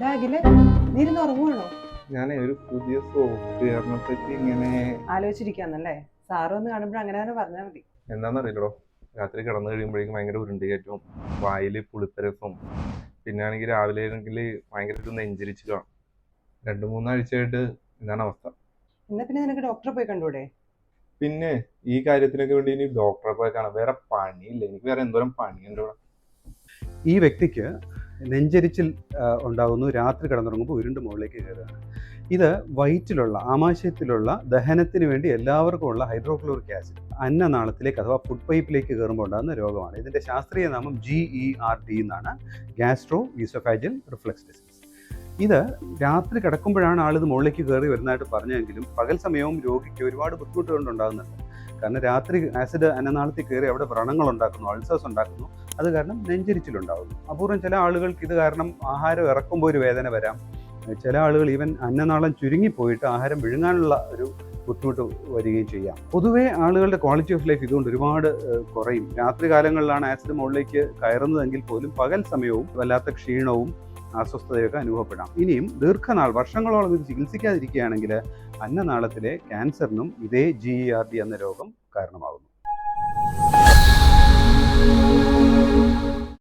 ബാഗില് നീരുന്ന് ഉറങ്ങുവാണോ? ഞാൻ ഒരു പുതിയ സോഫ്റ്റ്വെയറിനെ പറ്റി ഇങ്ങനെ ആലോചിച്ചിരിക്കാന്നല്ലേ? സാറ് ഒന്ന് കാണുമ്പോൾ അങ്ങനെ തന്നെ പറഞ്ഞാൽ മതി. എന്താണെന്നറിയില്ലടോ, രാത്രി കിടന്നു കഴിയുമ്പോഴേക്കും ഭയങ്കര ഉരുണ്ടുകയറ്റവും വായിൽ പുളിപ്പരസും, പിന്നെ ആണെങ്കിൽ രാവിലെ ആണെങ്കിൽ ഭയങ്കരമായിട്ട് നെഞ്ചരിച്ച് കാണും. 2-3 ആഴ്ചയായിട്ട് ഇതാണ് അവസ്ഥ. എന്നാ പിന്നെ നിനക്ക് ഡോക്ടറെ പോയി കണ്ടൂടെ? പിന്നെ ഈ കാര്യത്തിനൊക്കെ വേണ്ടി ഇനി ഡോക്ടറെ പോയി കാണാം. വേറെ പണിയില്ല, എനിക്ക് വേറെ എന്തോരം പണിയുണ്ട് ഇവിടെ. ഈ വ്യക്തിക്ക് നെഞ്ചരിച്ചിൽ ഉണ്ടാകുന്നു, രാത്രി കിടന്നുറങ്ങുമ്പോൾ ഉരുണ്ട് മുകളിലേക്ക് കയറുകയാണ്. ഇത് വയറ്റിലുള്ള ആമാശയത്തിലുള്ള ദഹനത്തിന് വേണ്ടി എല്ലാവർക്കും ഉള്ള ഹൈഡ്രോക്ലോറിക് ആസിഡ് അന്നനാളത്തിലേക്ക് അഥവാ ഫുഡ് പൈപ്പിലേക്ക് കയറുമ്പോൾ ഉണ്ടാകുന്ന രോഗമാണ്. ഇതിൻ്റെ ശാസ്ത്രീയ നാമം GERD എന്നാണ്, ഗ്യാസ്ട്രോ ഈസോഫാജിയൽ റിഫ്ലക്സ് ഡിസീസ്. ഇത് രാത്രി കിടക്കുമ്പോഴാണ് ആളിത് മുകളിലേക്ക് കയറി വരുന്നതായിട്ട് പറഞ്ഞെങ്കിലും പകൽ സമയവും രോഗിക്ക് ഒരുപാട് ബുദ്ധിമുട്ടുകളുണ്ടാകുന്നുണ്ട്. കാരണം രാത്രി ആസിഡ് അന്നനാളത്തിൽ കയറി അവിടെ വ്രണങ്ങൾ ഉണ്ടാക്കുന്നു, അൾസേഴ്സ് ഉണ്ടാക്കുന്നു. അത് കാരണം നെഞ്ചരിച്ചിലുണ്ടാകുന്നു. അപൂർവം ചില ആളുകൾക്ക് ഇത് കാരണം ആഹാരം ഇറക്കുമ്പോൾ ഒരു വേദന വരാം. ചില ആളുകൾ ഈവൻ അന്നനാളം ചുരുങ്ങിപ്പോയിട്ട് ആഹാരം വിഴുങ്ങാനുള്ള ഒരു ബുദ്ധിമുട്ട് വരികയും ചെയ്യാം. പൊതുവേ ആളുകളുടെ ക്വാളിറ്റി ഓഫ് ലൈഫ് ഇതുകൊണ്ട് ഒരുപാട് കുറയും. രാത്രി കാലങ്ങളിലാണ് ആസിഡ് മുകളിലേക്ക് കയറുന്നതെങ്കിൽ പോലും പകൽ സമയവും വല്ലാത്ത ക്ഷീണവും അസ്വസ്ഥതയൊക്കെ അനുഭവപ്പെടാം. ഇനിയും ദീർഘനാൾ വർഷങ്ങളോളം ഇത് ചികിത്സിക്കാതിരിക്കുകയാണെങ്കിൽ അന്നനാളത്തിലെ ക്യാൻസറിനും ഇതേ GERD എന്ന രോഗം കാരണമാകുന്നു.